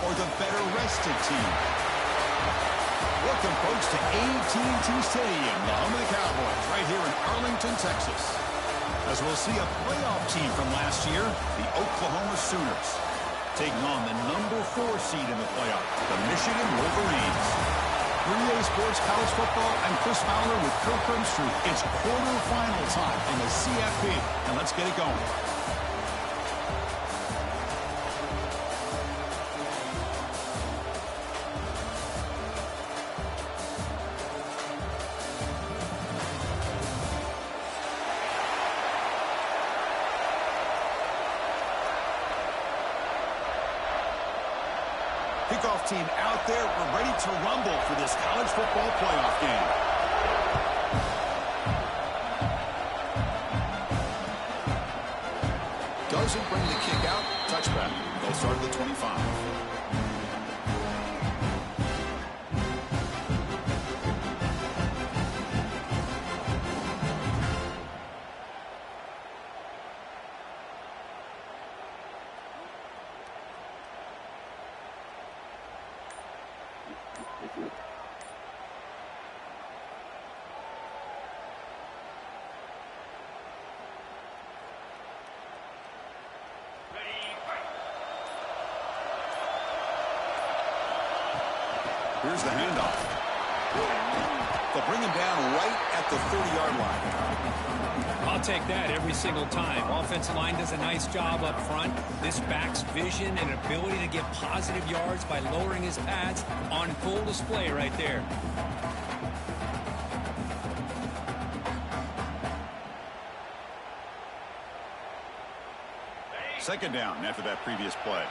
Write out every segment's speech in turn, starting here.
or the better rested team? Welcome, folks, to AT&T Stadium, the home of the Cowboys, right here in Arlington, Texas. As we'll see a playoff team from last year, the Oklahoma Sooners, taking on the #4 seed in the playoff, the Michigan Wolverines. 3A Sports College Football, I'm Chris Fowler with Kirk Herbstreit. It's quarterfinal time in the CFP, and let's get it going. Kickoff team out there. We're ready to rumble for this college football playoff game. Doesn't bring the kick out. Touchback. They'll start at the 25. Here's the handoff. They'll bring him down right at the 30-yard line. I'll take that every single time. Offensive line does a nice job up front. This back's vision and ability to get positive yards by lowering his pads on full display right there. Second down after that previous play.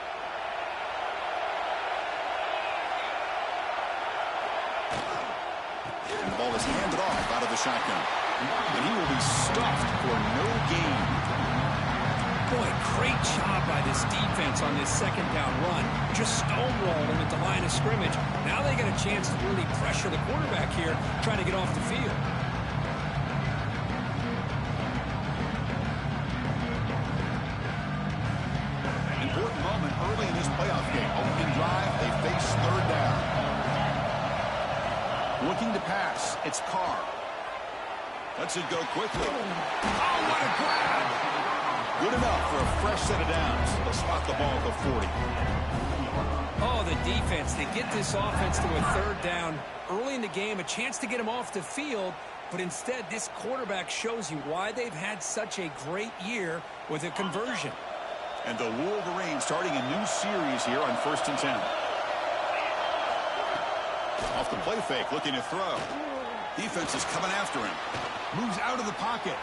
And the ball is handed off out of the shotgun. And he will be stuffed for no gain. Boy, great job by this defense on this second down run. Just stonewalled him at the line of scrimmage. Now they get a chance to really pressure the quarterback here, trying to get off the field. Important moment early in this playoff game. Opening drive, they face third down. Looking to pass, it's Carr. Lets it go quickly. Oh, what a grab! Good enough for a fresh set of downs. They'll spot the ball at the 40. Oh, the defense. They get this offense to a third down early in the game, a chance to get him off the field, but instead this quarterback shows you why they've had such a great year with a conversion. And the Wolverines starting a new series here on 1st and 10. Off the play fake, looking to throw. Defense is coming after him. Moves out of the pocket.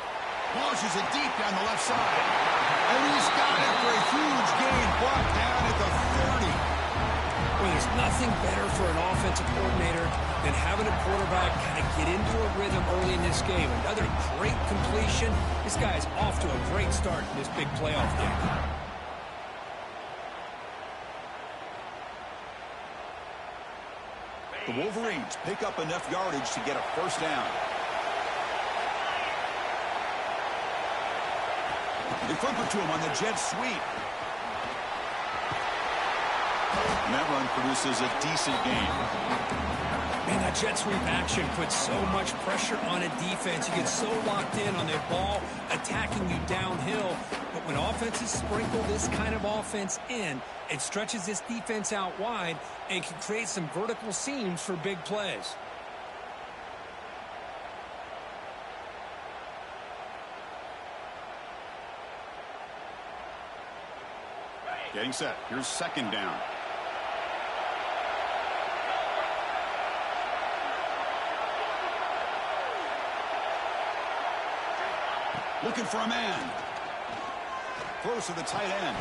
Launches it deep down the left side. And he's got it for a huge gain. Brought down at the 30. Well, there's nothing better for an offensive coordinator than having a quarterback kind of get into a rhythm early in this game. Another great completion. This guy's off to a great start in this big playoff game. The Wolverines pick up enough yardage to get a first down. They flip it to him on the jet sweep. And that run produces a decent gain. Man, that jet sweep action puts so much pressure on a defense. You get so locked in on their ball attacking you downhill. But when offenses sprinkle this kind of offense in, it stretches this defense out wide and can create some vertical seams for big plays. Getting set. Here's second down. Looking for a man. Throws to the tight end.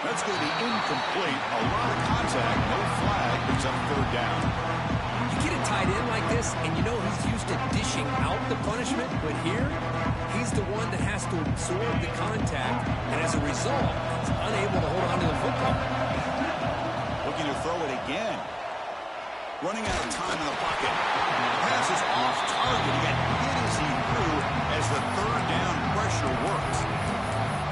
That's going to be incomplete. A lot of contact. No flag. Brings up third down. You get a tight end like this, and you know he's used to dishing out the punishment, but here, he's the one that has to absorb the contact, and as a result, he's unable to hold on to the football. Looking to throw it again. Running out of time in the pocket. Pass is off target. Yet hit as he threw as the third down pressure works.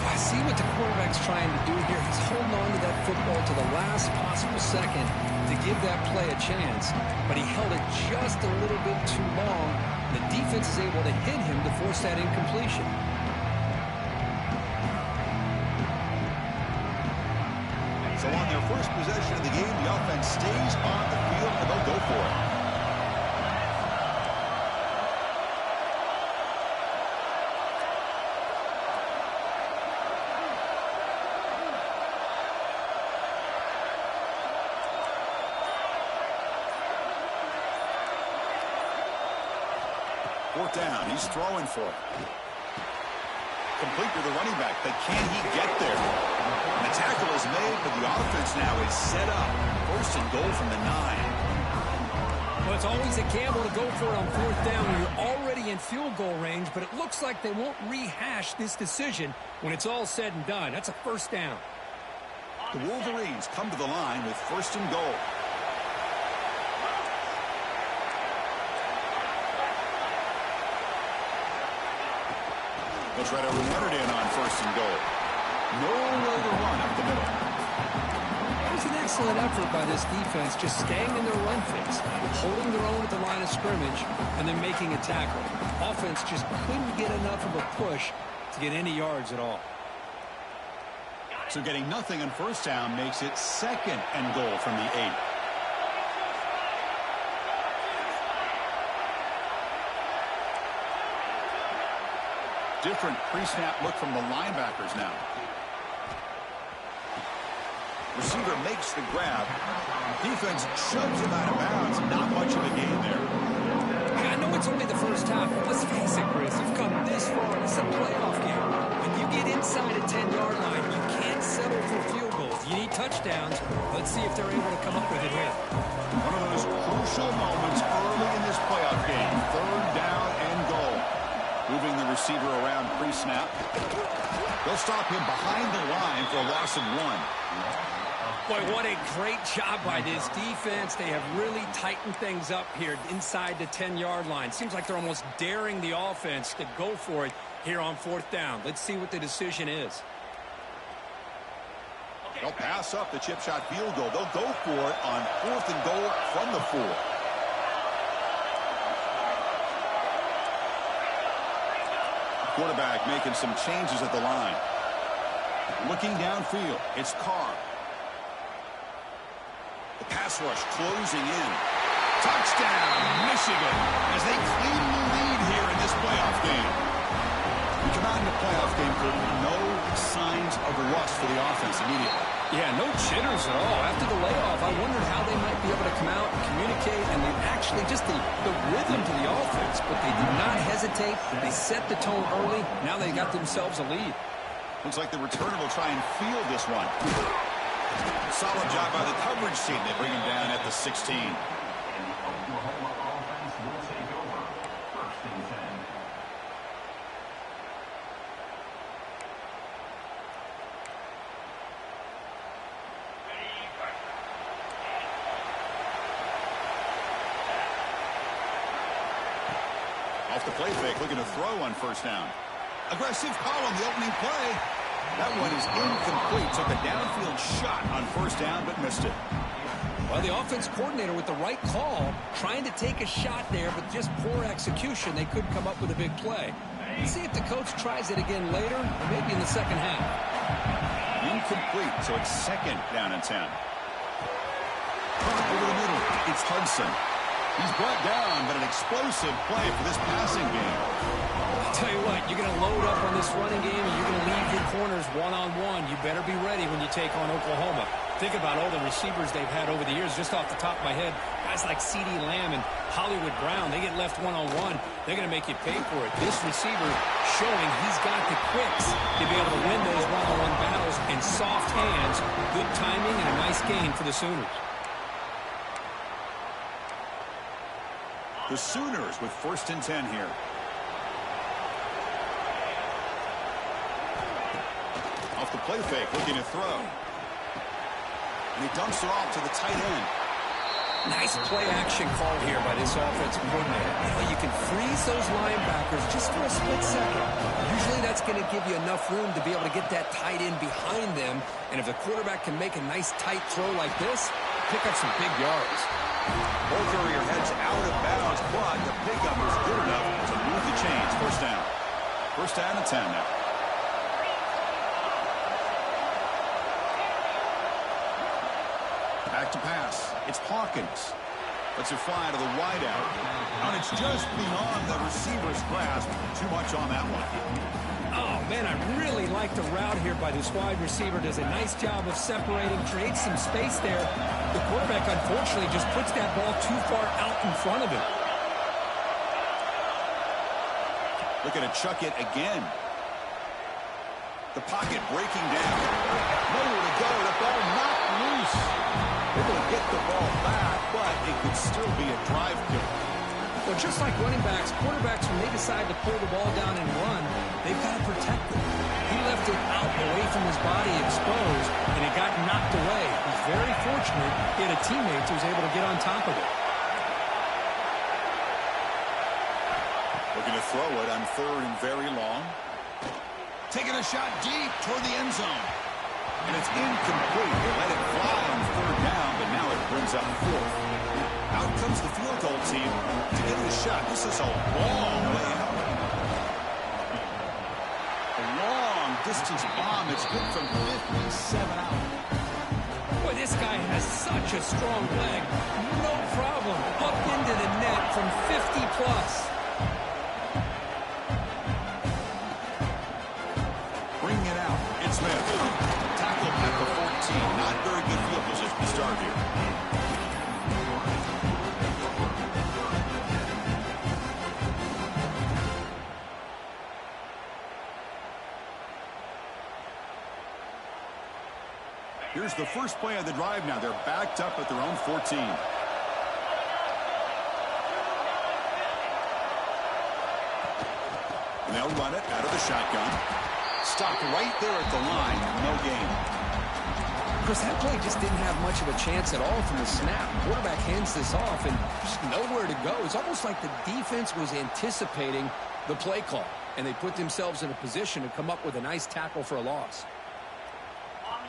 I see what the quarterback's trying to do here. He's holding on to that football to the last possible second to give that play a chance. But he held it just a little bit too long. The defense is able to hit him to force that incompletion. So on their first possession of the game, the offense stays on the field and they'll go for it. Fourth down, he's throwing for it. Complete to the running back, but can he get there? And the tackle is made, but the offense now is set up. First and goal from the 9. Well, it's always a gamble to go for it on fourth down when you're already in field goal range, but it looks like they won't rehash this decision when it's all said and done. That's a first down. The Wolverines come to the line with first and goal. They'll try to run it in on first and goal. Nowhere to run up the middle. It was an excellent effort by this defense, just staying in their run fix, holding their own at the line of scrimmage, and then making a tackle. Offense just couldn't get enough of a push to get any yards at all. So getting nothing on first down makes it second and goal from the 8. Different pre-snap look from the linebackers now. Receiver makes the grab. Defense shoves him out of bounds. Not much of a gain there. I know it's only the first half, but let's face it, Chris. You've come this far. It's a playoff game. When you get inside a 10-yard line, you can't settle for field goals. You need touchdowns. Let's see if they're able to come up with it here. One of those crucial moments early in this playoff game. Third down and goal. Moving the receiver around pre-snap. They'll stop him behind the line for a loss of 1. Boy, what a great job by this defense. They have really tightened things up here inside the 10-yard line. Seems like they're almost daring the offense to go for it here on fourth down. Let's see what the decision is. They'll pass up the chip shot field goal. They'll go for it on fourth and goal from the 4. Quarterback making some changes at the line. Looking downfield, it's Carr. The pass rush closing in. Touchdown, Michigan, as they clean the lead here in this playoff game. We come out in the playoff game for no signs of rust for the offense immediately. Yeah, no jitters at all. After the layoff, I wondered how they might be able to come out and communicate, and they actually just the rhythm to the offense, but they did not hesitate. They set the tone early. Now they got themselves a lead. Looks like the returner will try and field this one. Solid job by the coverage team. They bring him down at the 16. Off the play fake, looking to throw on first down. Aggressive call on the opening play. That one is incomplete. Took a downfield shot on first down, but missed it. Well, the offense coordinator with the right call, trying to take a shot there, but just poor execution. They couldn't come up with a big play. Let's see if the coach tries it again later, or maybe in the second half. Incomplete, so it's second down and 10. Over the middle, it's Hudson. He's brought down, but an explosive play for this passing game. I'll tell you what, you're going to load up on this running game, and you're going to leave your corners one-on-one. You better be ready when you take on Oklahoma. Think about all the receivers they've had over the years, just off the top of my head. Guys like CeeDee Lamb and Hollywood Brown, they get left one-on-one. They're going to make you pay for it. This receiver showing he's got the quicks to be able to win those one-on-one battles in soft hands. Good timing and a nice gain for the Sooners. The Sooners with first and 10 here. Off the play fake, looking to throw. And he dumps it off to the tight end. Nice play action call here by this offensive coordinator. You know, you can freeze those linebackers just for a split second. Usually that's going to give you enough room to be able to get that tight end behind them. And if the quarterback can make a nice tight throw like this, pick up some big yards. Ball carrier heads out of bounds, but the pickup was good enough to move the chains. First down. First down and 10 now. Back to pass. It's Hawkins. Lets it fly to the wideout. And it's just beyond the receiver's grasp. Too much on that one. Oh, man, I really like the route here by this wide receiver. Does a nice job of separating, creates some space there. The quarterback, unfortunately, just puts that ball too far out in front of him. Looking to chuck it again. The pocket breaking down. Nowhere to go. The ball knocked loose. Able to get the ball back, but it could still be a drive kill. Well, just like running backs, quarterbacks, when they decide to pull the ball down and run, they've got to protect it. He left it out away from his body exposed, and it got knocked away. He's very fortunate he had a teammate who was able to get on top of it. Looking to throw it on third and very long. Taking a shot deep toward the end zone. And it's incomplete. They let it fly on third down, but now it brings up fourth. Out comes the field goal team to give it a shot. This is a long way out. A long distance bomb. It's good from 57 out. Boy, this guy has such a strong leg. No problem. Up into the net from 50 plus. Bring it out. It's Smith. Tackled at the 14. Not very good field position to start here. Here's the first play of the drive now. They're backed up at their own 14. And they'll run it out of the shotgun. Stopped right there at the line. No gain. Chris, that play just didn't have much of a chance at all from the snap. Quarterback hands this off and just nowhere to go. It's almost like the defense was anticipating the play call, and they put themselves in a position to come up with a nice tackle for a loss.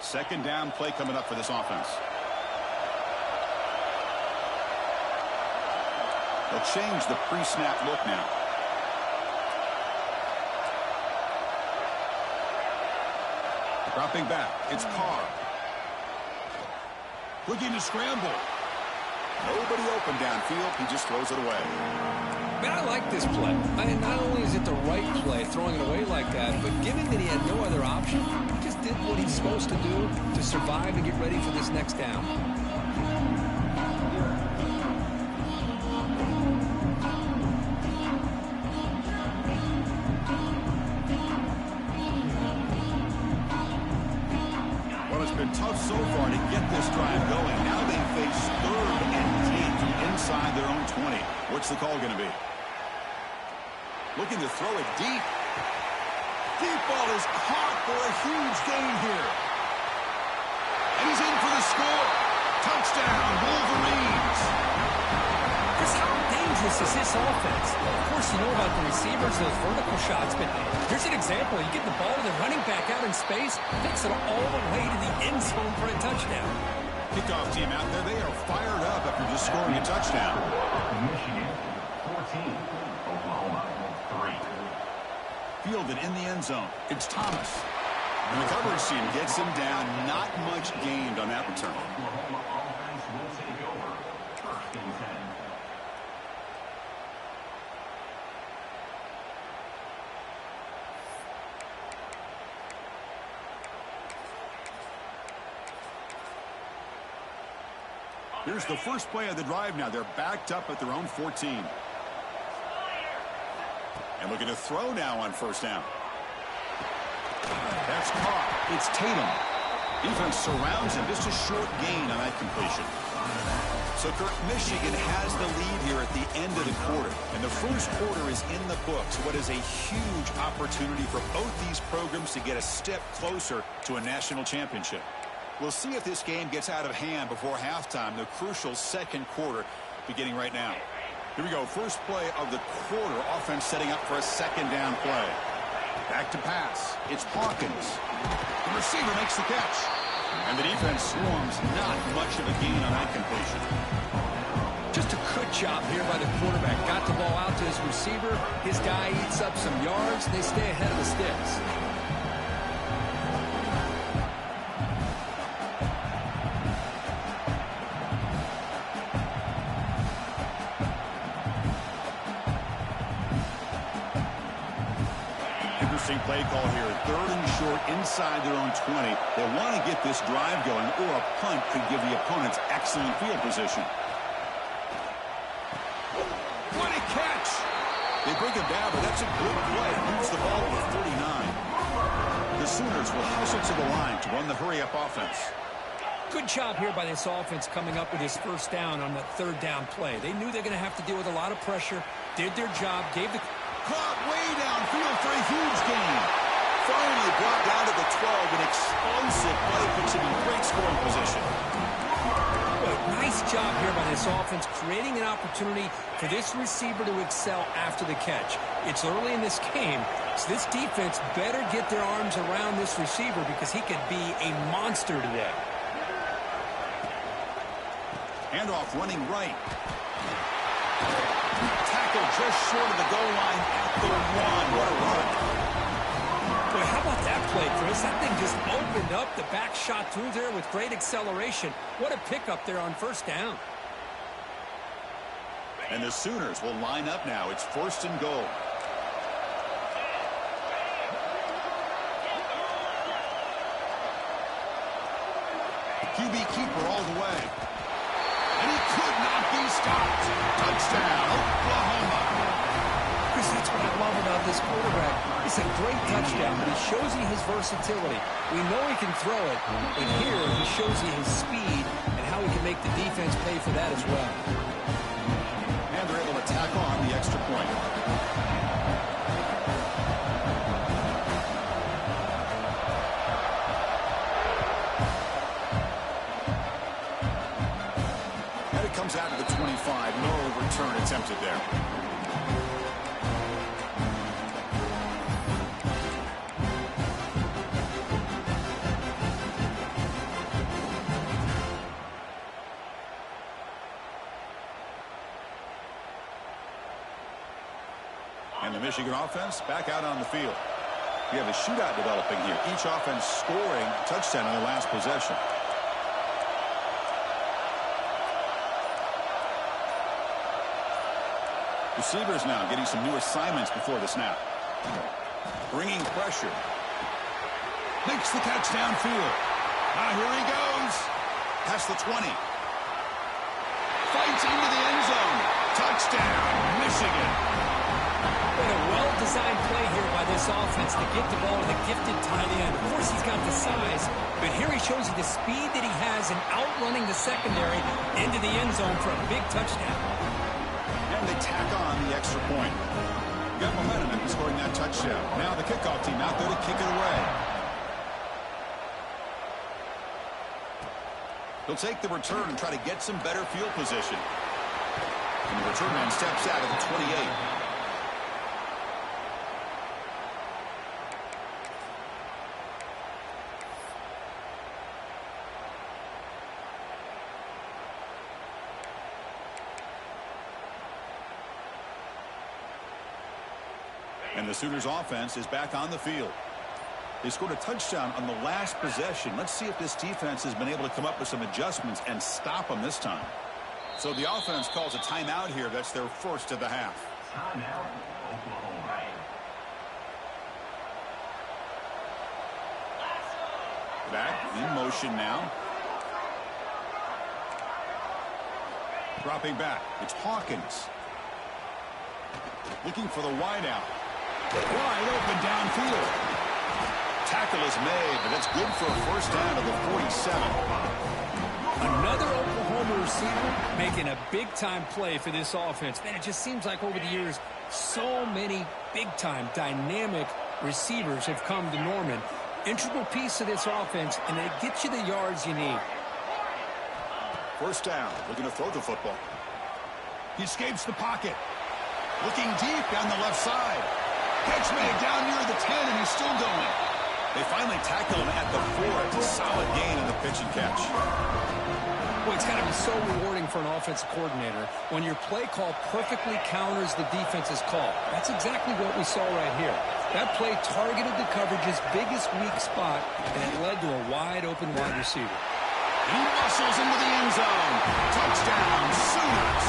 Second down play coming up for this offense. They'll change the pre-snap look now. Dropping back, it's Carr. Looking to scramble. Nobody open downfield, he just throws it away. Man, I like this play. Not only is it the right play, throwing it away like that, but given that he had no other option, he just did what he's supposed to do to survive and get ready for this next down. Well, it's been tough so far to get this drive going. Now they face third and 10 from inside their own 20. What's the call going to be? Looking to throw it deep. Deep ball is caught for a huge gain here. And he's in for the score. Touchdown, Wolverines. Chris, how dangerous is this offense? Of course, you know about the receivers, those vertical shots, but here's an example. You get the ball to the running back out in space, takes it all the way to the end zone for a touchdown. Kickoff team out there, they are fired up after just scoring a touchdown. Michigan, 14. Oklahoma, 3. Fielded in the end zone. It's Thomas. And the coverage team gets him down. Not much gained on that return. Oklahoma offense will take over. First and 10. Here's the first play of the drive now. They're backed up at their own 14. And looking to throw now on first down. That's caught. It's Tatum. Defense surrounds him. Just a short gain on that completion. So, Kirk, Michigan has the lead here at the end of the quarter. And the first quarter is in the books. What is a huge opportunity for both these programs to get a step closer to a national championship. We'll see if this game gets out of hand before halftime, the crucial second quarter beginning right now. Here we go. First play of the quarter. Offense setting up for a second down play. Back to pass. It's Hawkins. The receiver makes the catch. And the defense swarms. Not much of a gain on that completion. Just a good job here by the quarterback. Got the ball out to his receiver. His guy eats up some yards. They stay ahead of the sticks. Interesting play call here. Third and short inside their own 20. They want to get this drive going, or a punt could give the opponents excellent field position. What a catch! They bring him down, but that's a good play. Moves the ball to 39. The Sooners will hustle to the line to run the hurry-up offense. Good job here by this offense coming up with his first down on the third down play. They knew they're going to have to deal with a lot of pressure, did their job, gave the... Caught way downfield for a huge gain. Finally brought down to the 12. An explosive play puts him in great scoring position. Nice job here by this offense, creating an opportunity for this receiver to excel after the catch. It's early in this game, so this defense better get their arms around this receiver because he could be a monster today. Handoff running right. Tackle just short of the goal line at the 1. What a run. Boy, how about that play, Chris? That thing just opened up. The back shot through there with great acceleration. What a pickup there on first down. And the Sooners will line up now. It's first and goal. QB keeper all the way. And he could not be stopped. Touchdown, Oklahoma. Chris, that's what I love about this quarterback. It's a great touchdown, but he shows you his versatility. We know he can throw it, but here he shows you his speed and how he can make the defense pay for that as well. And they're able to tack on the extra point. And it comes out to the 25. No return attempted there. And the Michigan offense back out on the field. We have a shootout developing here. Each offense scoring a touchdown on their last possession. Receivers now getting some new assignments before the snap. Bringing pressure. Makes the catch downfield. Here he goes. Past the 20. Fights into the end zone. Touchdown, Michigan. What a well-designed play here by this offense to get the ball to the gifted tight end. Of course, he's got the size, but here he shows you the speed that he has in outrunning the secondary into the end zone for a big touchdown. And they tack on the extra point. Got momentum in scoring that touchdown. Now the kickoff team out there to kick it away. He'll take the return and try to get some better field position. And the return man steps out of the 28. And the Sooners offense is back on the field. They scored a touchdown on the last possession. Let's see if this defense has been able to come up with some adjustments and stop them this time. So the offense calls a timeout here. That's their first of the half. Timeout, Oklahoma. Back in motion now. Dropping back. It's Hawkins. Looking for the wideout. Wide open downfield. Tackle is made, but it's good for a first down to the 47. Another Oklahoma receiver making a big-time play for this offense. Man, it just seems like over the years, so many big-time, dynamic receivers have come to Norman. integral piece of this offense, and it gets you the yards you need. First down. They're going to throw the football. He escapes the pocket. Looking deep down the left side. Catch made down near the 10, and he's still going. They finally tackle him at the 4. It's a solid gain in the pitch and catch. Boy, it's got to be so rewarding for an offensive coordinator when your play call perfectly counters the defense's call. That's exactly what we saw right here. That play targeted the coverage's biggest weak spot, and it led to a wide-open wide receiver. He muscles into the end zone. Touchdown, Sooners.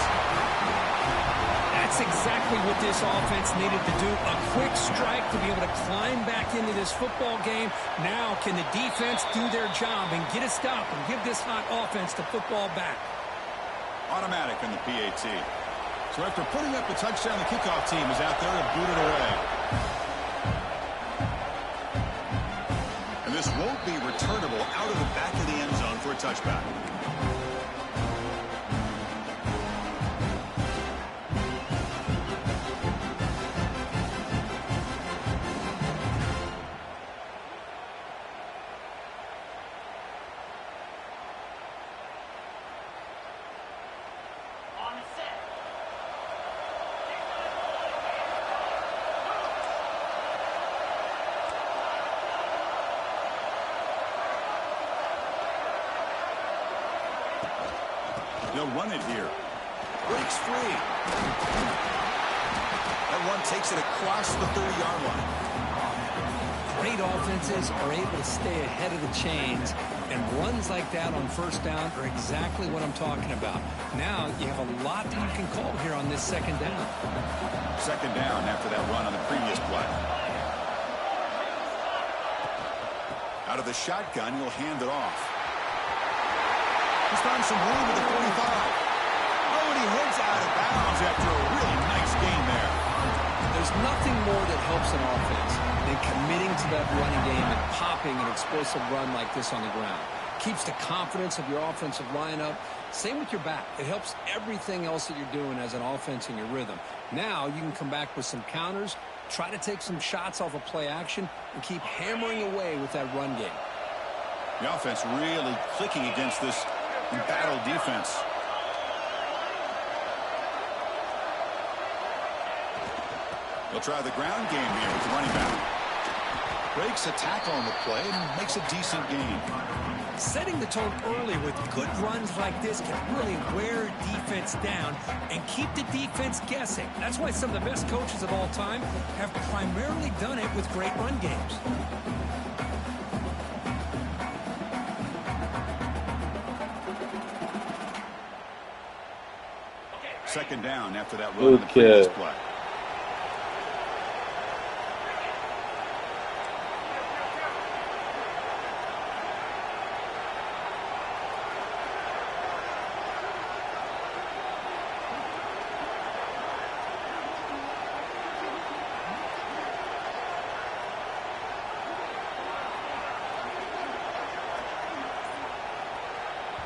That's exactly what this offense needed to do. A quick strike to be able to climb back into this football game. Now can the defense do their job and get a stop and give this hot offense the football back? Automatic in the PAT. So after putting up the touchdown, the kickoff team is out there to boot it away. And this won't be returnable out of the back of the end zone for a touchback. They'll run it here. Breaks free. That run takes it across the 30-yard line. Great offenses are able to stay ahead of the chains, and runs like that on first down are exactly what I'm talking about. Now you have a lot that you can call here on this second down. Second down after that run on the previous play. Out of the shotgun, he'll hand it off. He's found some room with the 45. Oh, and he heads out of bounds after a really nice gain there. There's nothing more that helps an offense than committing to that running game and popping an explosive run like this on the ground. Keeps the confidence of your offensive lineup. Same with your back. It helps everything else that you're doing as an offense in your rhythm. Now you can come back with some counters, try to take some shots off of play action, and keep hammering away with that run game. The offense really clicking against this battle defense. They'll try the ground game here with the running back. Breaks a tackle on the play and makes a decent gain. Setting the tone early with good runs like this can really wear a defense down and keep the defense guessing. That's why some of the best coaches of all time have primarily done it with great run games. Second down after that run on the previous play.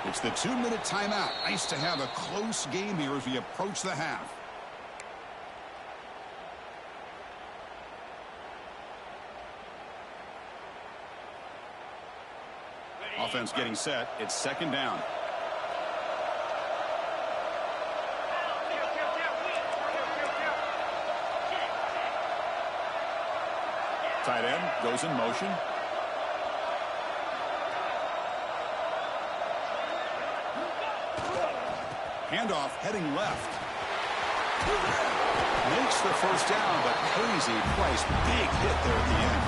It's the 2-minute timeout. Nice to have a close game here as we approach the half. Offense getting set. It's second down. Tight end goes in motion. Handoff heading left. Makes the first down, but pays a price. Big hit there at the end.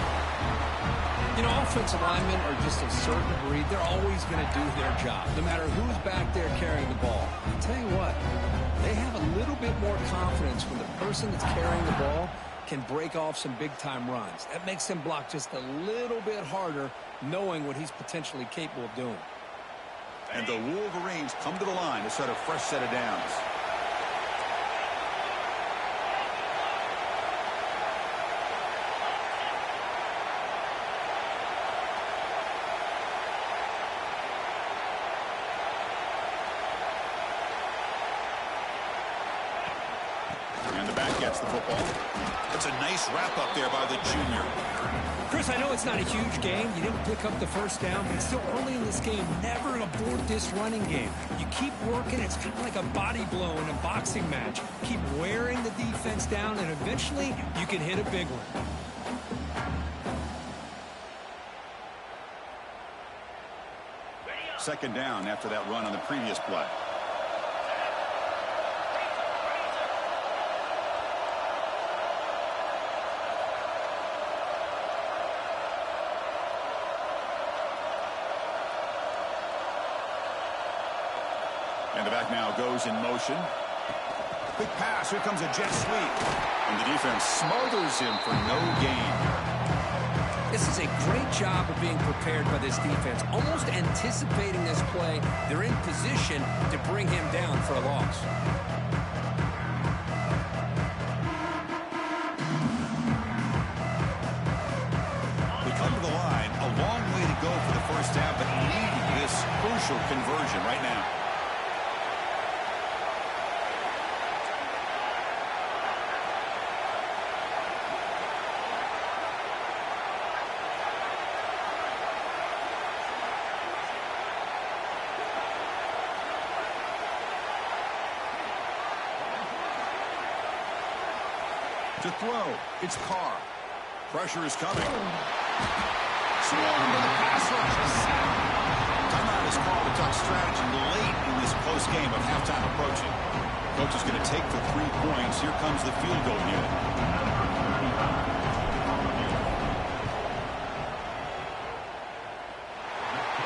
You know, offensive linemen are just a certain breed. They're always going to do their job, no matter who's back there carrying the ball. I'll tell you what, they have a little bit more confidence when the person that's carrying the ball can break off some big-time runs. That makes him block just a little bit harder, knowing what he's potentially capable of doing. And the Wolverines come to the line to set a fresh set of downs. And the back gets the football. It's a nice wrap up there by the junior. Chris, I know it's not a huge game. You didn't pick up the first down, but it's still early in this game. Never abort this running game. You keep working. It's kind of like a body blow in a boxing match. Keep wearing the defense down, and eventually you can hit a big one. Second down after that run on the previous play. And the back now goes in motion. Quick pass. Here comes a jet sweep. And the defense smothers him for no gain. This is a great job of being prepared by this defense. Almost anticipating this play. They're in position to bring him down for a loss. We come to the line. A long way to go for the first half, but needing this crucial conversion right now. To throw, it's Carr. Pressure is coming. Swarmed by the pass rush. Timeout is called to talk strategy late in this close game of halftime approaching. Coach is going to take the 3 points. Here comes the field goal unit.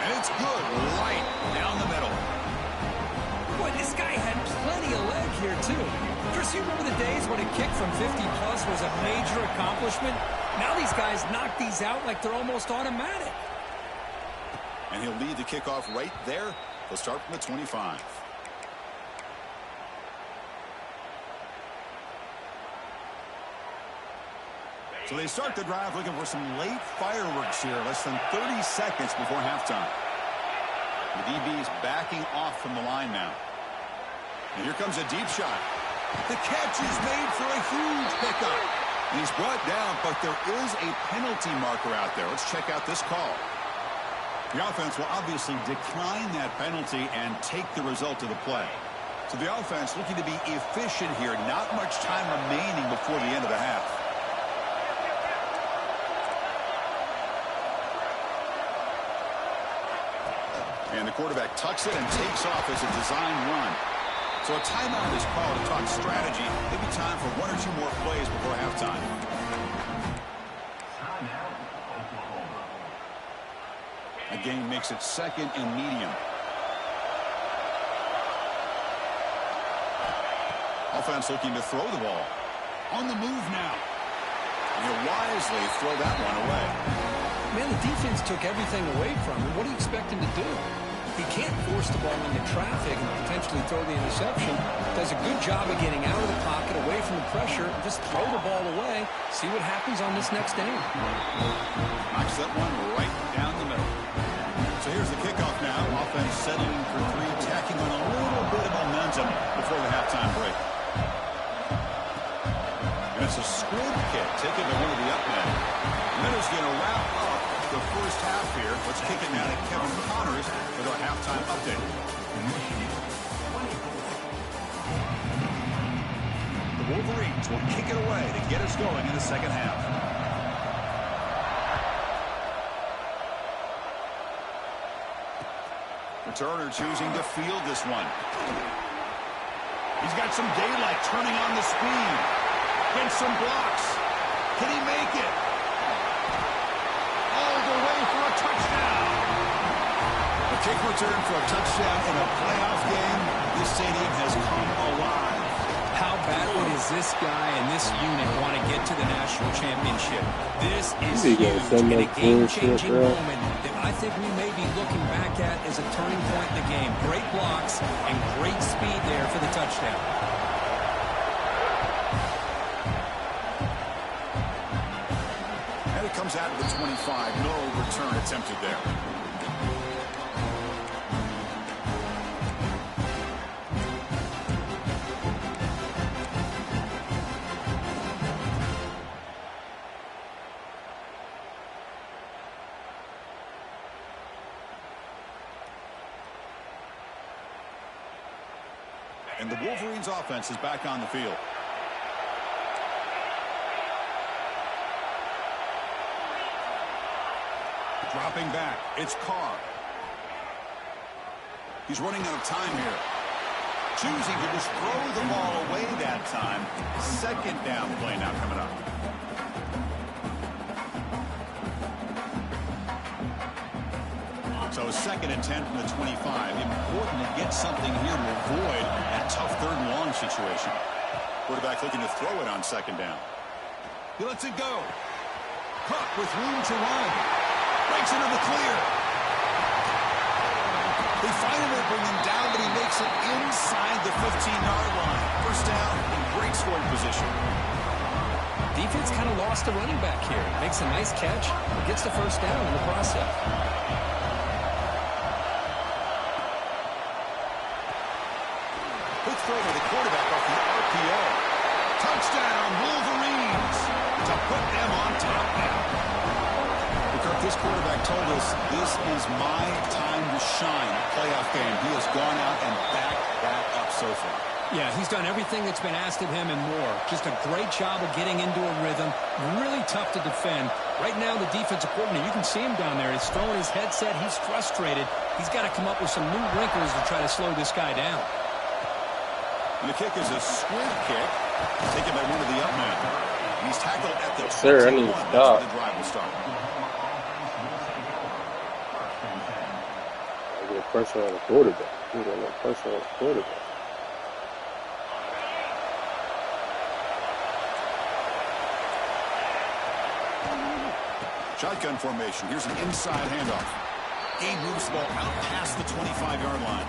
And it's good, right down the middle. Boy, this guy had plenty of leg here, too. Chris, you remember the days when a kick from 50-plus was a major accomplishment? Now these guys knock these out like they're almost automatic. And he'll lead the kickoff right there. They'll start from the 25. So they start the drive looking for some late fireworks here. Less than 30 seconds before halftime. The DB's backing off from the line now. And here comes a deep shot. The catch is made for a huge pickup. And he's brought down, but there is a penalty marker out there. Let's check out this call. The offense will obviously decline that penalty and take the result of the play. So the offense looking to be efficient here. Not much time remaining before the end of the half. And the quarterback tucks it and takes off as a design run. So a timeout is called to talk strategy. Maybe time for 1 or 2 more plays before halftime. The game makes it second and medium. Offense looking to throw the ball. On the move now. And he'll wisely throw that one away. Man, the defense took everything away from him. What do you expect him to do? He can't force the ball into traffic and potentially throw the interception. Does a good job of getting out of the pocket, away from the pressure, and just throw the ball away. See what happens on this next down. Knocks that one right down the middle. So here's the kickoff now. Offense settling for 3, tacking on a little bit of momentum before the halftime break. And it's a squib kick taken to one of the up men. And that is going to wrap up the first half here. Let's kick it now to Kevin Connors with our halftime update. The Wolverines will kick it away to get us going in the second half. Returner choosing to field this one. He's got some daylight turning on the speed. Gets some blocks. Can he make it? All the way for a touchdown. A kick return for a touchdown in a playoff game. This stadium has come alive. How badly does this guy and this unit want to get to the national championship? This is huge and a game-changing moment that I think we may be looking back at as a turning point in the game. Great blocks and great speed there for the touchdown. And it comes out of the 25. No return attempted there. And the Wolverines offense is back on the field. Dropping back, it's Carr. He's running out of time here. Choosing to just throw the ball away that time. Second down play now coming up. So 2nd and 10 from the 25. Important to get something here to avoid that tough 3rd and long situation. Quarterback looking to throw it on 2nd down. He lets it go. Cook with room to run. Breaks into the clear. They finally bring him down, but he makes it inside the 15-yard line. First down in great scoring position. Defense kind of lost a running back here. Makes a nice catch, but gets the first down in the process. Quick throw to the quarterback off the RPO. Touchdown, Wolverines, to put them on top now. This quarterback told us this is my time to shine. Playoff game. He has gone out and backed that up so far. Yeah, he's done everything that's been asked of him and more. Just a great job of getting into a rhythm. Really tough to defend. Right now, the defensive coordinator, you can see him down there. He's throwing his headset. He's frustrated. He's got to come up with some new wrinkles to try to slow this guy down. And the kick is a squib kick. Taken by one of the up men. He's tackled at the 21. Sir, I need to That's stop. where the drive will start. Pressure on the quarterback. You got no pressure on the quarterback. Shotgun formation. Here's an inside handoff. Gabe moves the ball out past the 25-yard line.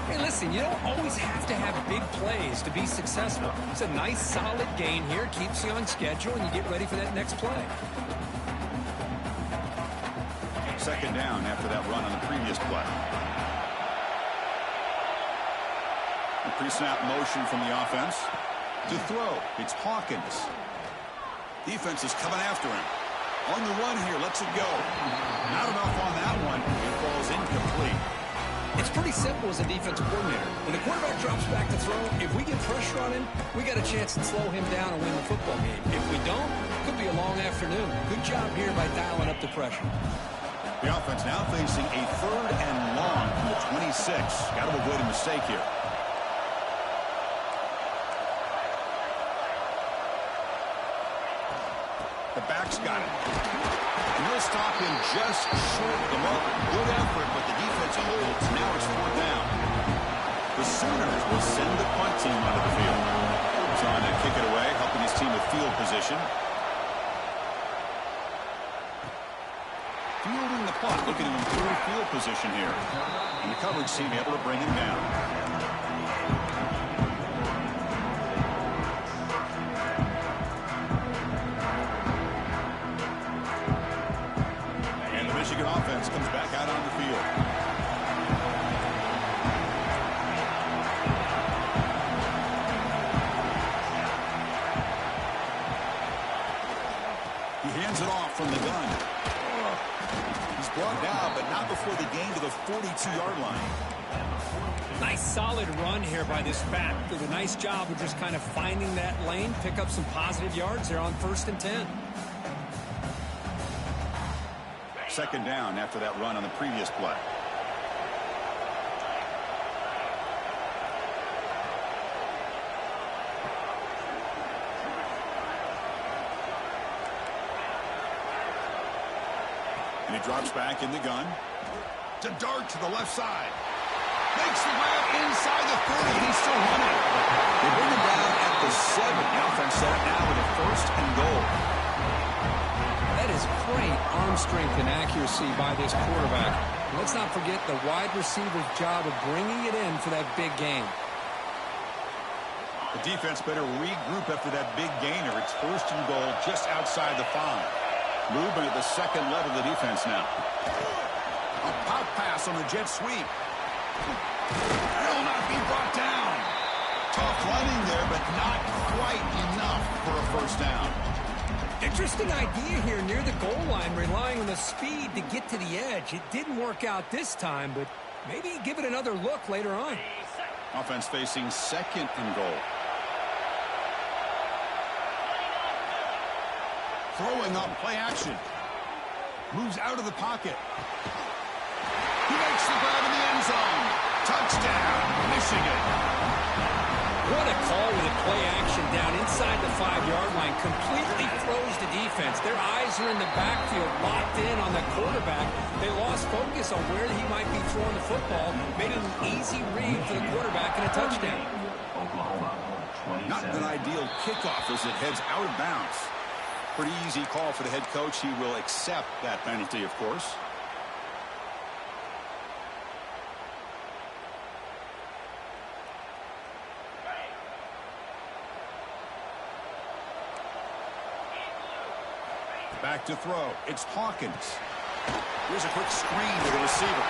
Hey, listen, you don't always have to have big plays to be successful. It's a nice, solid gain here. Keeps you on schedule, and you get ready for that next play. 2nd down after that run on the previous play. A pre-snap motion from the offense. To throw, it's Hawkins. Defense is coming after him. On the run here, lets it go. Not enough on that one. It falls incomplete. It's pretty simple as a defensive coordinator. When the quarterback drops back to throw, if we get pressure on him, we got a chance to slow him down and win the football game. If we don't, it could be a long afternoon. Good job here by dialing up the pressure. The offense now facing a 3rd and long from the 26. Got to avoid a mistake here. The back's got it. And they'll stop him just short of the mark. Good effort, but the defense holds. Now it's 4th down. The Sooners will send the punt team onto the field. Trying to kick it away, helping his team with field position. Fielding the punt, looking to improve field position here. And the coverage team able to bring him down. And the Michigan offense comes back out on the field. He hands it off from the gun. Brought down, but not before the gain to the 42-yard line. Nice solid run here by this back. Did a nice job of just kind of finding that lane, pick up some positive yards there on 1st and 10. 2nd down after that run on the previous play. And he drops back in the gun. To dart to the left side. Makes the grab inside the 30, and he's still running. They bring him down at the 7. The offense set up now with a 1st and goal. That is great arm strength and accuracy by this quarterback. Let's not forget the wide receiver's job of bringing it in for that big gain. The defense better regroup after that big gainer. It's 1st and goal just outside the 5. Movement at the 2nd level of the defense now. A pop pass on the jet sweep. Will not be brought down. Tough running there, but not quite enough for a 1st down. Interesting idea here near the goal line, relying on the speed to get to the edge. It didn't work out this time, but maybe give it another look later on. Offense facing second and goal. Throwing up, play action. Moves out of the pocket. He makes the grab in the end zone. Touchdown, Michigan. What a call with a play action down inside the 5-yard line. Completely throws the defense. Their eyes are in the backfield, locked in on the quarterback. They lost focus on where he might be throwing the football. Made it an easy read for the quarterback and a touchdown. Not an ideal kickoff as it heads out of bounds. Pretty easy call for the head coach. He will accept that penalty, of course. Back to throw. It's Hawkins. Here's a quick screen to the receiver.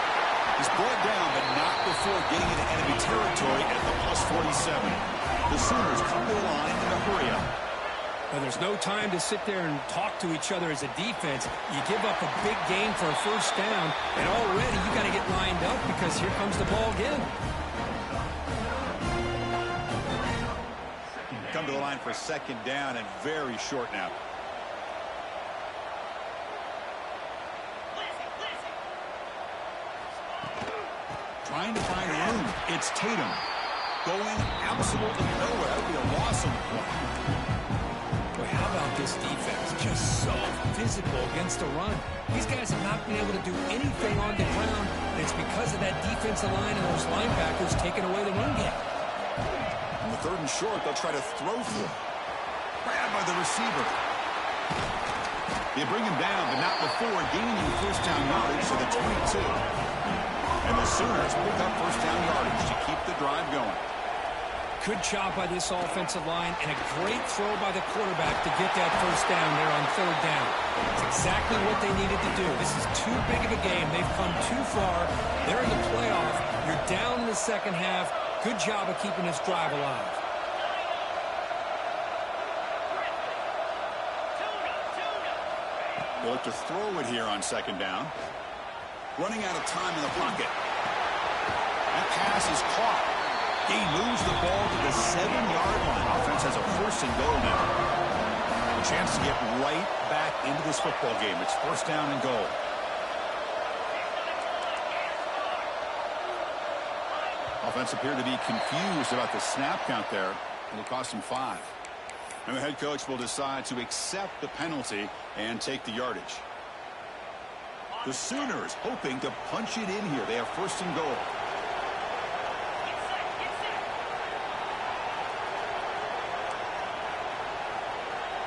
He's brought down, but not before getting into enemy territory at the +47. The Sooners come to the line in a hurry up. Well, there's no time to sit there and talk to each other as a defense. You give up a big gain for a first down, and already you got to get lined up because here comes the ball again. Come to the line for second down and very short now. Trying to find room. It's Tatum. Going absolutely nowhere. That would be a loss of the play. Boy, how about this defense? Just so physical against the run. These guys have not been able to do anything on the ground, and it's because of that defensive line and those linebackers taking away the run game. On the 3rd and short, they'll try to throw for it. Grabbed by the receiver. They bring him down, but not before gaining first down yardage to the 22. And the Sooners pick up first down yardage to keep the drive going. Good job by this offensive line and a great throw by the quarterback to get that first down there on 3rd down. It's exactly what they needed to do. This is too big of a game. They've come too far. They're in the playoff. You're down in the second half. Good job of keeping this drive alive. They'll look to throw it here on 2nd down. Running out of time in the pocket. That pass is caught. He moves the ball to the 7-yard line. Offense has a 1st and goal now. A chance to get right back into this football game. It's 1st down and goal. Offense appeared to be confused about the snap count there. It'll cost him 5. And the head coach will decide to accept the penalty and take the yardage. The Sooners hoping to punch it in here. They have 1st and goal.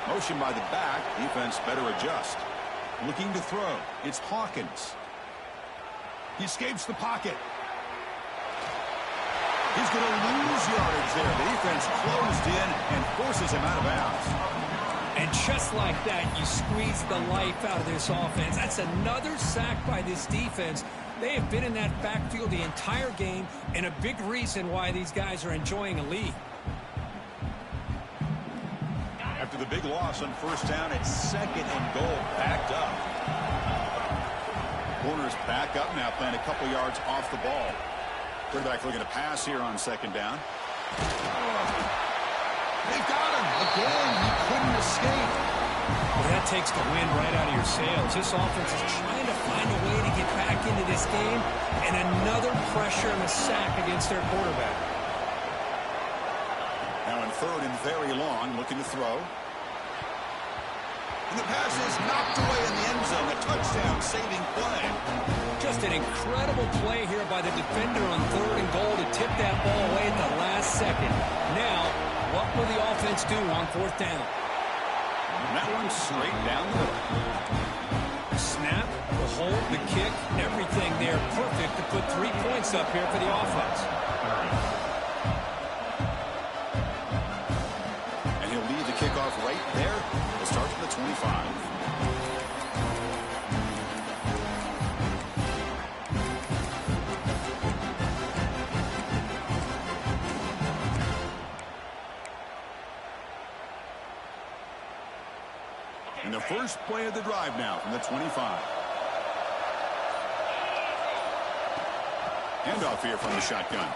Motion by the back. Defense better adjust. Looking to throw. It's Hawkins. He escapes the pocket. He's going to lose yardage there. The defense closed in and forces him out of bounds. And just like that, you squeeze the life out of this offense. That's another sack by this defense. They have been in that backfield the entire game, and a big reason why these guys are enjoying a lead. After the big loss on 1st down, it's 2nd and goal, backed up. Corners back up now, playing a couple yards off the ball. Quarterback looking to pass here on 2nd down. They've got him. Again, he couldn't escape. Well, that takes the wind right out of your sails. This offense is trying to find a way to get back into this game, and another pressure and a sack against their quarterback. Now in 3rd and very long, looking to throw. And the pass is knocked away in the end zone. A touchdown-saving play. Just an incredible play here by the defender on 3rd and goal to tip that ball away at the last second. Now, what will the offense do on 4th down? And that one straight down the middle. Snap, the hold, the kick, everything there perfect to put 3 points up here for the offense. And he'll lead the kickoff right there. We'll start from the 25. And the first play of the drive now from the 25. Handoff here from the shotgun.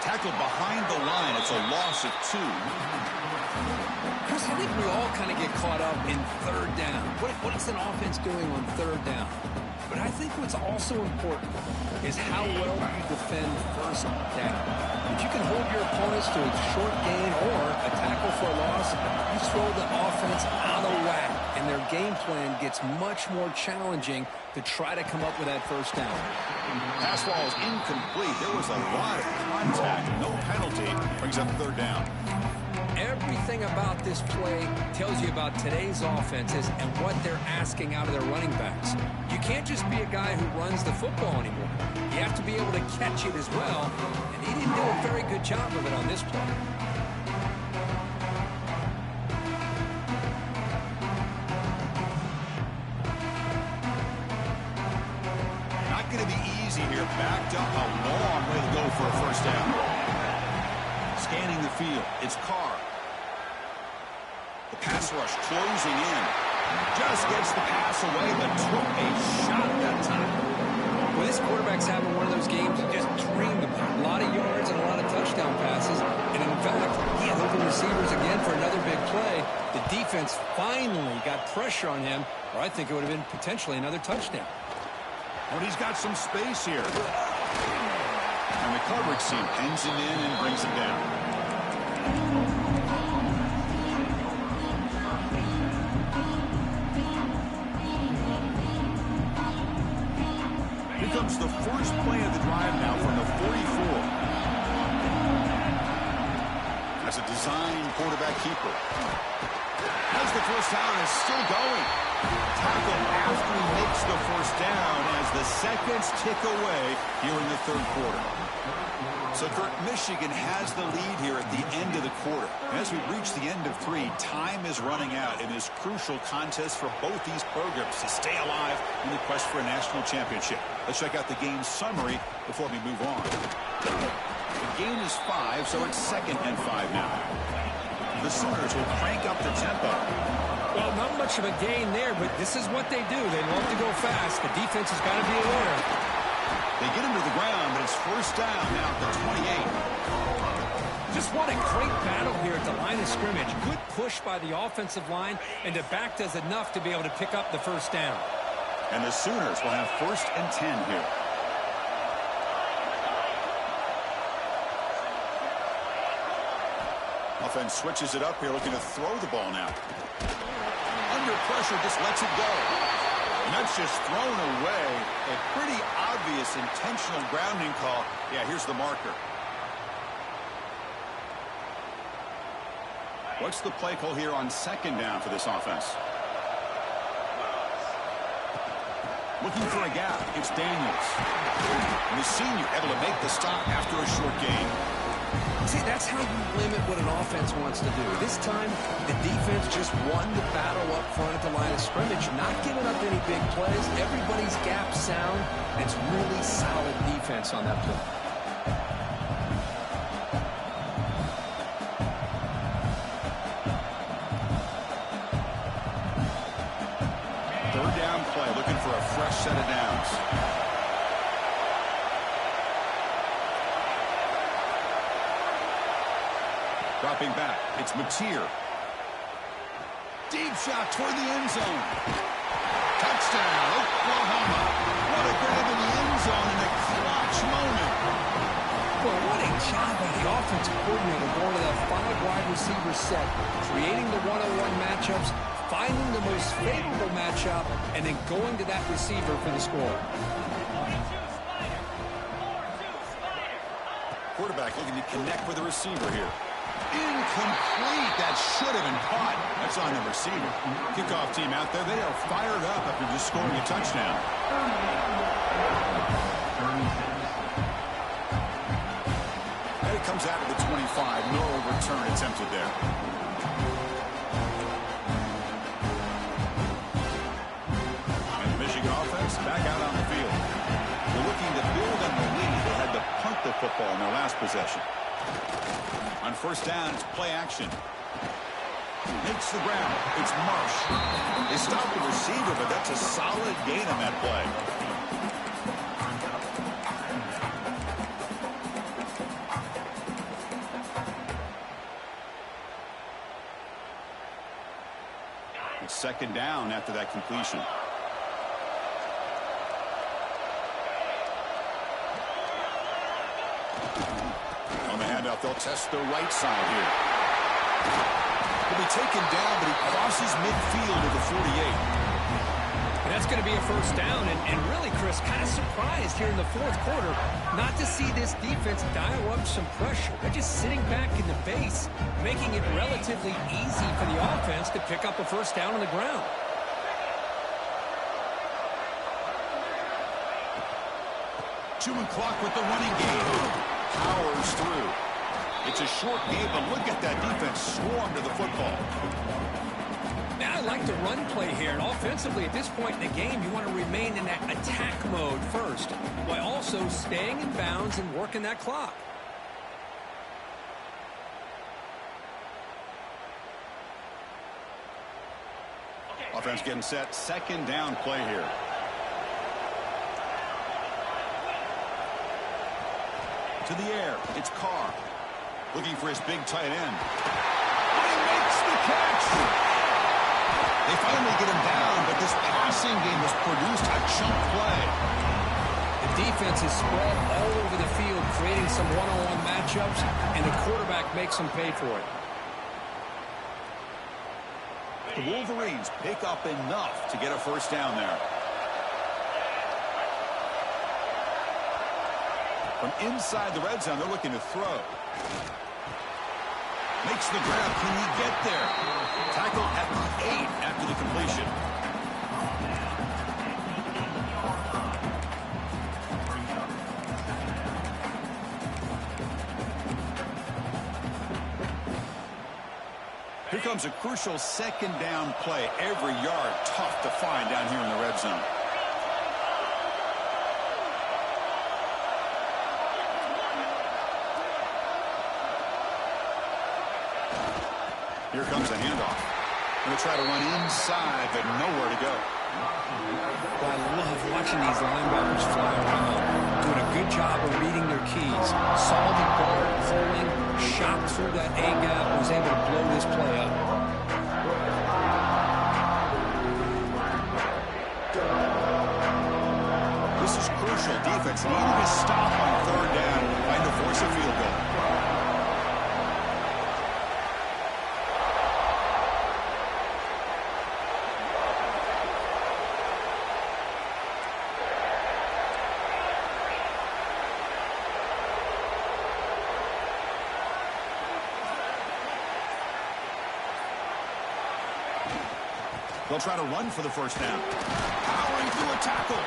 Tackled behind the line. It's a loss of 2. Chris, I think we all kind of get caught up in third down. What is an offense doing on third down? But I think what's also important is how well you defend first down. If you can hold your opponents to a short gain or a tackle for a loss, you throw the offense out of whack, and their game plan gets much more challenging to try to come up with that first down. Pass ball is incomplete. There was a lot of contact. No penalty. Brings up third down. Everything about this play tells you about today's offenses and what they're asking out of their running backs. You can't just be a guy who runs the football anymore. You have to be able to catch it as well, and he didn't do a very good job of it on this play. Not going to be easy here. Backed up a long way to go for a first down. Scanning the field. It's Carr. The pass rush closing in. Just gets the pass away, but took a shot that time. Well, this quarterback's having one of those games you just dreamed about. A lot of yards and a lot of touchdown passes. And in fact, he had open receivers again for another big play. The defense finally got pressure on him, or I think it would have been potentially another touchdown. But he's got some space here. And the coverage team pens him in and brings him down. Here comes the first play of the drive now from the 44. That's a design quarterback keeper. As the first down is still going. Tackle after he makes the first down as the seconds tick away here in the third quarter. So, Kurt, Michigan has the lead here at the end of the quarter. As we reach the end of 3, time is running out in this crucial contest for both these programs to stay alive in the quest for a national championship. Let's check out the game summary before we move on. The gain is 5, so it's 2nd and 5 now. The Sooners will crank up the tempo. Well, not much of a gain there, but this is what they do. They love to go fast. The defense has got to be aware. They get him to the ground, but it's first down now at the 28. Just what a great battle here at the line of scrimmage. Good push by the offensive line, and the back does enough to be able to pick up the first down. And the Sooners will have 1st and 10 here. Offense switches it up here, looking to throw the ball now. Under pressure, just lets it go. And that's just thrown away. A pretty obvious intentional grounding call. Yeah, here's the marker. What's the play call here on 2nd down for this offense? Looking for a gap. It's Daniels. And the senior able to make the stop after a short gain. See, that's how you limit what an offense wants to do. This time, the defense just won the battle up front at the line of scrimmage, not giving up any big plays. Everybody's gap sound, and it's really solid defense on that play. Third down play, looking for a fresh set of downs. Dropping back, it's Mateer. Deep shot toward the end zone. Touchdown, Oklahoma. What a grab in the end zone in a clutch moment. Well, what a job by the offensive coordinator going to that 5-wide receiver set, creating the one-on-one matchups, finding the most favorable matchup, and then going to that receiver for the score. Quarterback looking to connect with the receiver here. Incomplete. That should have been caught. That's on the receiver. Kickoff team out there. They are fired up after just scoring a touchdown. And it comes out of the 25. No return attempted there. And the Michigan offense back out on the field. They're looking to build on the lead. They had to punt the football in their last possession. On first down, it's play action. Makes the ground. It's Marsh. They stop the receiver, but that's a solid gain on that play. second down after that completion. On the handoff, they'll test the right side here. He'll be taken down, but he crosses midfield to the 48. And that's going to be a first down. And really, Chris, kind of surprised here in the fourth quarter not to see this defense dial up some pressure. They're just sitting back in the base, making it relatively easy for the offense to pick up a first down on the ground. Chewing clock with the running game. Powers through. It's a short game, but look at that defense swarm to the football. Now I like the run play here, and offensively at this point in the game, you want to remain in that attack mode first, while also staying in bounds and working that clock. Offense getting set. Second down play here. To the air. It's Carr. Looking for his big tight end. He makes the catch. They finally get him down, but this passing game has produced a chunk play. The defense is spread all over the field, creating some one-on-one matchups, and the quarterback makes them pay for it. The Wolverines pick up enough to get a first down there. From inside the red zone, they're looking to throw. Makes the grab. Can he get there? Tackle at the 8 after the completion. Here comes a crucial second down play. Every yard tough to find down here in the red zone. Here comes a handoff. Going to try to run inside, but nowhere to go. Well, I love watching these linebackers fly around, doing a good job of reading their keys. Saw the guard pulling, shot through that A-gap, was able to blow this play up. This is crucial. Defense needing a stop on third down, trying to force a field goal. They'll try to run for the first down. Powering through a tackle.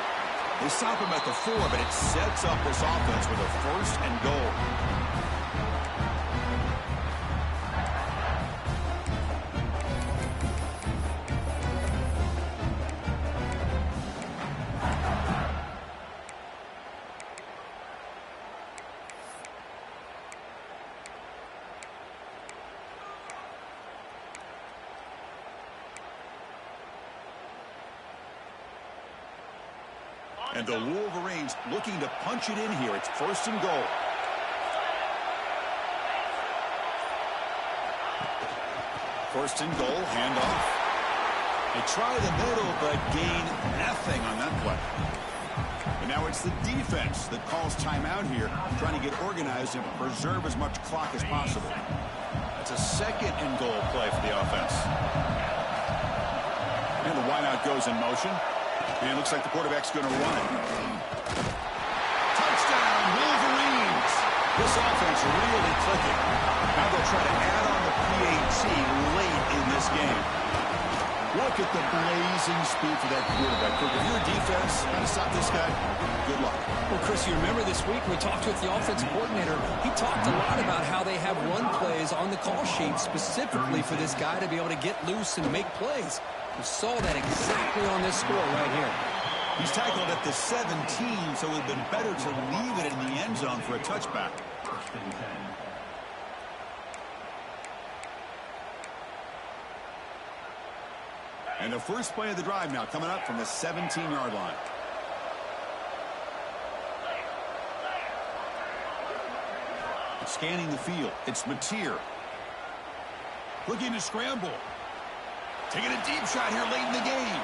They stop him at the 4, but it sets up this offense with a first and goal. And the Wolverines looking to punch it in here. It's first and goal. First and goal, handoff. They try the middle, but gain nothing on that play. And now it's the defense that calls timeout here, trying to get organized and preserve as much clock as possible. That's a second and goal play for the offense. And the wideout goes in motion. And it looks like the quarterback's going to run it. Touchdown, Wolverines! This offense really clicking. Now they'll try to add on the PAT late in this game. Look at the blazing speed for that quarterback. If you're a defense trying to stop this guy, good luck. Well, Chris, you remember this week we talked with the offensive coordinator. He talked a lot about how they have run plays on the call sheet specifically for this guy to be able to get loose and make plays. We saw that exactly on this score right here. He's tackled at the 17, so it would have been better to leave it in the end zone for a touchback. And the first play of the drive now coming up from the 17-yard line. Scanning the field. It's Mateer. Looking to scramble. Taking a deep shot here late in the game.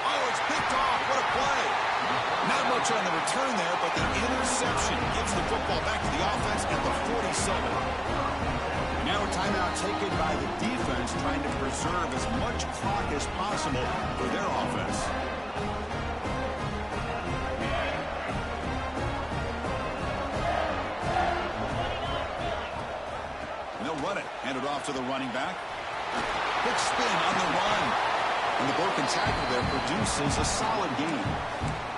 Oh, it's picked off. What a play. Not much on the return there, but the interception gives the football back to the offense at the 47. Now a timeout taken by the defense, trying to preserve as much clock as possible for their offense. And they'll run it. Hand it off to the running back. Quick spin on the run. And the broken tackle there produces a solid game.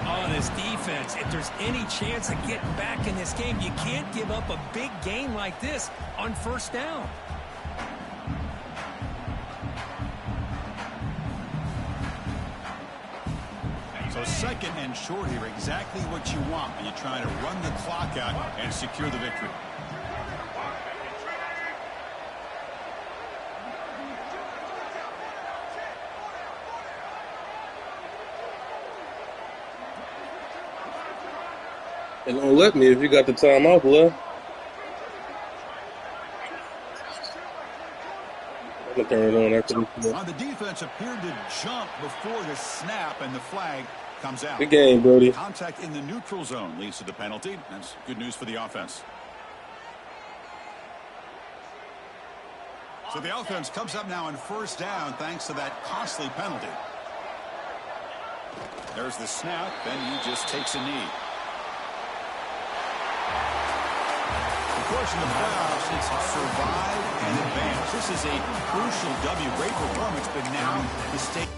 Oh, this defense, if there's any chance of getting back in this game, you can't give up a big gain like this on first down. So second and short here, exactly what you want when you're trying to run the clock out and secure the victory. It don't let me if you got the timeout left. I'm gonna turn it on after this. The defense appeared to jump before the snap, and the flag comes out. Good game, Brody. Contact in the neutral zone leads to the penalty. That's good news for the offense. So the offense comes up now on first down thanks to that costly penalty. There's the snap, then he just takes a knee. Of course, in the playoffs, it's survive and advance. This is a crucial W. Great performance, but now the stake.